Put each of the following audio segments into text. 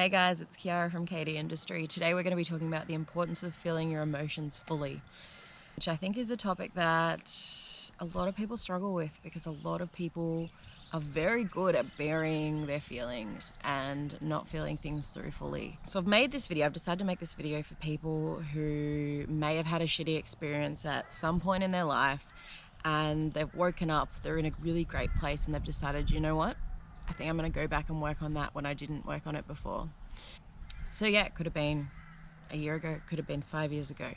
Hey guys, it's Kiara from KD Industry. Today we're going to be talking about the importance of feeling your emotions fully, which I think is a topic that a lot of people struggle with because a lot of people are very good at burying their feelings and not feeling things through fully. So I've decided to make this video for people who may have had a shitty experience at some point in their life and they've woken up, they're in a really great place and they've decided, you know what? I think I'm going to go back and work on that when I didn't work on it before. So yeah, it could have been a year ago, it could have been 5 years ago.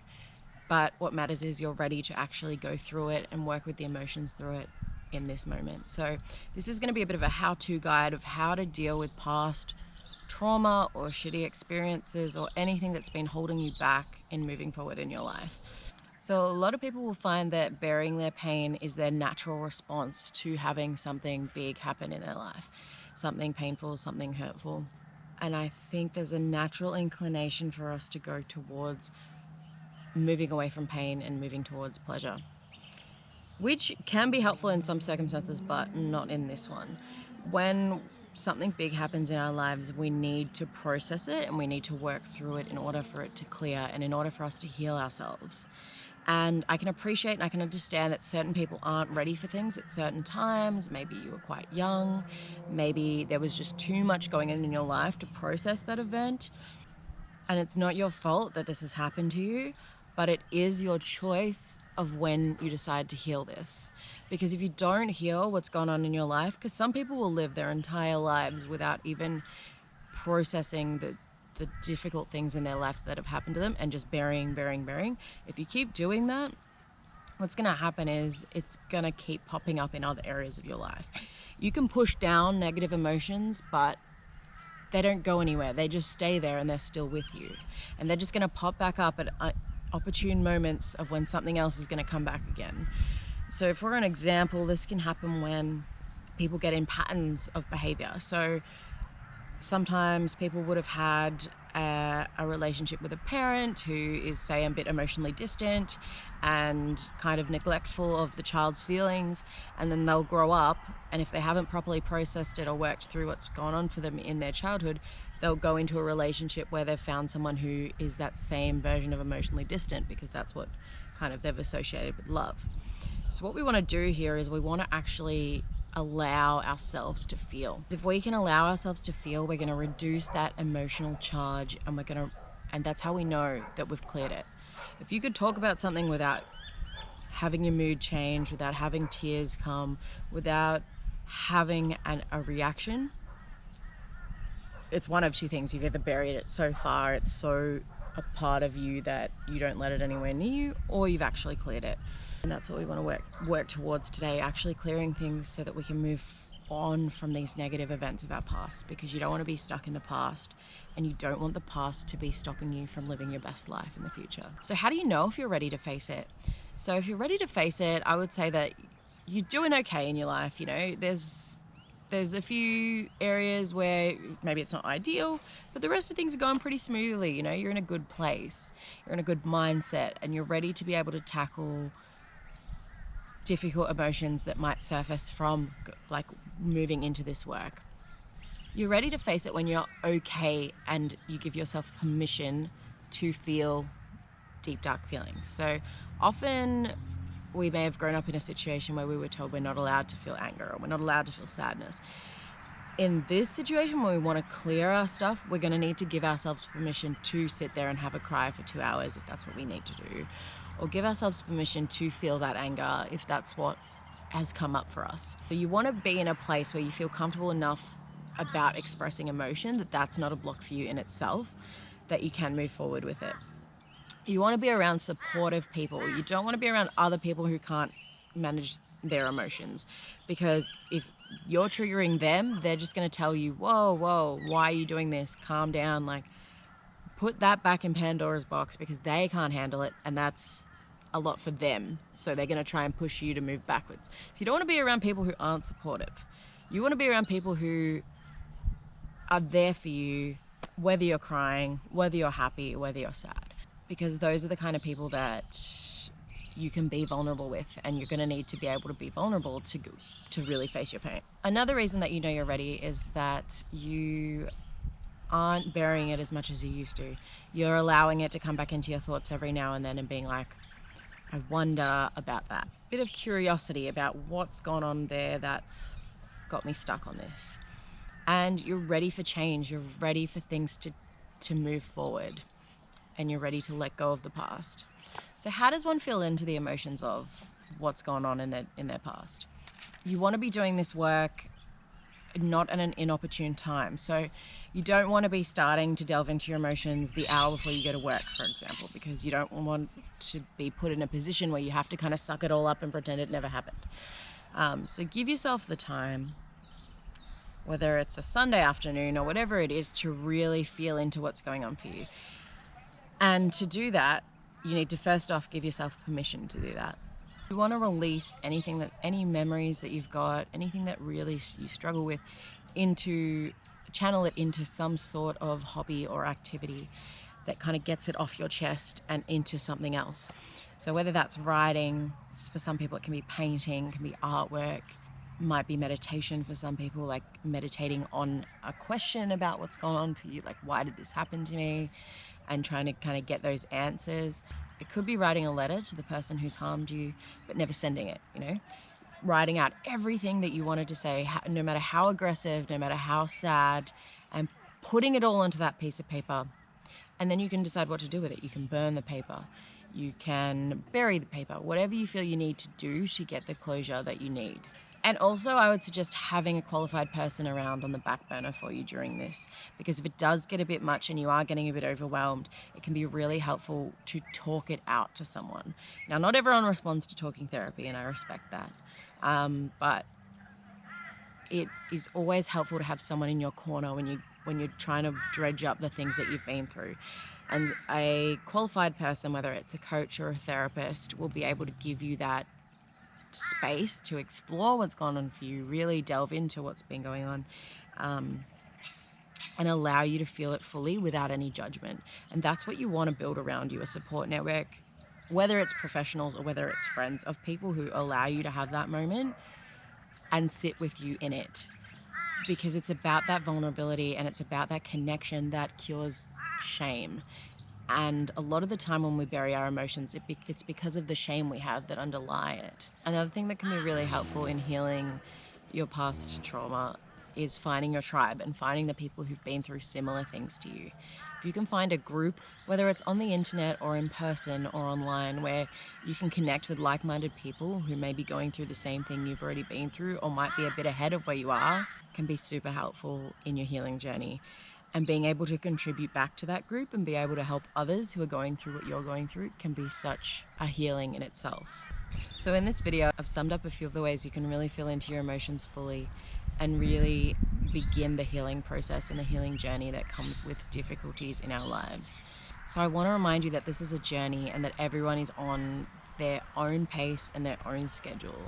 But what matters is you're ready to actually go through it and work with the emotions through it in this moment. So this is going to be a bit of a how-to guide of how to deal with past trauma or shitty experiences or anything that's been holding you back in moving forward in your life. So a lot of people will find that burying their pain is their natural response to having something big happen in their life, something painful, something hurtful. And I think there's a natural inclination for us to go towards moving away from pain and moving towards pleasure, which can be helpful in some circumstances, but not in this one. When something big happens in our lives, we need to process it and we need to work through it in order for it to clear and in order for us to heal ourselves. And I can appreciate and I can understand that certain people aren't ready for things at certain times. Maybe you were quite young, maybe there was just too much going on in your life to process that event. And it's not your fault that this has happened to you, but it is your choice of when you decide to heal this. Because if you don't heal what's gone on in your life, because some people will live their entire lives without even processing the difficult things in their lives that have happened to them and just burying. If you keep doing that, what's going to happen is it's going to keep popping up in other areas of your life. You can push down negative emotions, but they don't go anywhere. They just stay there and they're still with you. And they're just going to pop back up at opportune moments of when something else is going to come back again. So for an example, this can happen when people get in patterns of behavior. So sometimes people would have had a relationship with a parent who is, say, a bit emotionally distant and kind of neglectful of the child's feelings, and then they'll grow up, and if they haven't properly processed it or worked through what's gone on for them in their childhood, they'll go into a relationship where they've found someone who is that same version of emotionally distant, because that's what kind of they've associated with love. So what we want to do here is we want to actually allow ourselves to feel. If we can allow ourselves to feel, we're going to reduce that emotional charge, and that's how we know that we've cleared it. If you could talk about something without having your mood change, without having tears come, without having a reaction, it's one of two things. You've either buried it so far, it's so a part of you that you don't let it anywhere near you, or you've actually cleared it. And that's what we want to work towards today, actually clearing things so that we can move on from these negative events of our past, because you don't want to be stuck in the past and you don't want the past to be stopping you from living your best life in the future. So how do you know if you're ready to face it? So if you're ready to face it, I would say that you're doing okay in your life. You know, there's a few areas where maybe it's not ideal, but the rest of things are going pretty smoothly. You know, you're in a good place, you're in a good mindset, and you're ready to be able to tackle difficult emotions that might surface from like moving into this work. You're ready to face it when you're okay and you give yourself permission to feel deep, dark feelings. So often we may have grown up in a situation where we were told we're not allowed to feel anger or we're not allowed to feel sadness. In this situation, when we want to clear our stuff, we're going to need to give ourselves permission to sit there and have a cry for 2 hours if that's what we need to do, or give ourselves permission to feel that anger if that's what has come up for us. So you want to be in a place where you feel comfortable enough about expressing emotion that that's not a block for you in itself, that you can move forward with it. You want to be around supportive people. You don't want to be around other people who can't manage their emotions, because if you're triggering them, they're just going to tell you, whoa, why are you doing this? Calm down. Like, put that back in Pandora's box, because they can't handle it and that's a lot for them. So they're going to try and push you to move backwards. So you don't want to be around people who aren't supportive. You want to be around people who are there for you, whether you're crying, whether you're happy, whether you're sad, because those are the kind of people that you can be vulnerable with, and you're going to need to be able to be vulnerable to really face your pain. Another reason that you know you're ready is that you aren't burying it as much as you used to. You're allowing it to come back into your thoughts every now and then and being like, I wonder about that. Bit of curiosity about what's gone on there that's got me stuck on this. And you're ready for change. You're ready for things to move forward, and you're ready to let go of the past. So how does one feel into the emotions of what's gone on in their past? You want to be doing this work not at an inopportune time. So you don't want to be starting to delve into your emotions the hour before you go to work, for example, because you don't want to be put in a position where you have to kind of suck it all up and pretend it never happened. So give yourself the time, whether it's a Sunday afternoon or whatever it is, to really feel into what's going on for you. And to do that, you need to first off give yourself permission to do that. You want to release any memories that you've got, anything that really you struggle with, channel it into some sort of hobby or activity that kind of gets it off your chest and into something else. So whether that's writing, for some people it can be painting, can be artwork, might be meditation for some people, like meditating on a question about what's gone on for you, like why did this happen to me, and trying to kind of get those answers. It could be writing a letter to the person who's harmed you, but never sending it, writing out everything that you wanted to say, no matter how aggressive, no matter how sad, and putting it all onto that piece of paper. And then you can decide what to do with it. You can burn the paper, you can bury the paper, whatever you feel you need to do to get the closure that you need. And also, I would suggest having a qualified person around on the back burner for you during this, because if it does get a bit much and you are getting a bit overwhelmed, it can be really helpful to talk it out to someone. Now, not everyone responds to talking therapy, and I respect that. But it is always helpful to have someone in your corner when you're trying to dredge up the things that you've been through. And a qualified person, whether it's a coach or a therapist, will be able to give you that space to explore what's gone on for you, really delve into what's been going on, and allow you to feel it fully without any judgment. And that's what you want to build around you, a support network, whether it's professionals or whether it's friends, of people who allow you to have that moment and sit with you in it. Because it's about that vulnerability and it's about that connection that cures shame. And a lot of the time when we bury our emotions, it's because of the shame we have that underlie it. Another thing that can be really helpful in healing your past trauma is finding your tribe and finding the people who've been through similar things to you. If you can find a group, whether it's on the internet or in person or online, where you can connect with like-minded people who may be going through the same thing you've already been through or might be a bit ahead of where you are, can be super helpful in your healing journey. And being able to contribute back to that group and be able to help others who are going through what you're going through can be such a healing in itself. So in this video, I've summed up a few of the ways you can really feel into your emotions fully and really begin the healing process and the healing journey that comes with difficulties in our lives. So I want to remind you that this is a journey and that everyone is on their own pace and their own schedule.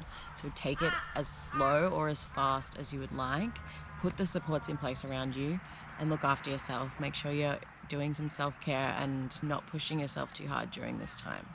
So take it as slow or as fast as you would like. Put the supports in place around you and look after yourself. Make sure you're doing some self-care and not pushing yourself too hard during this time.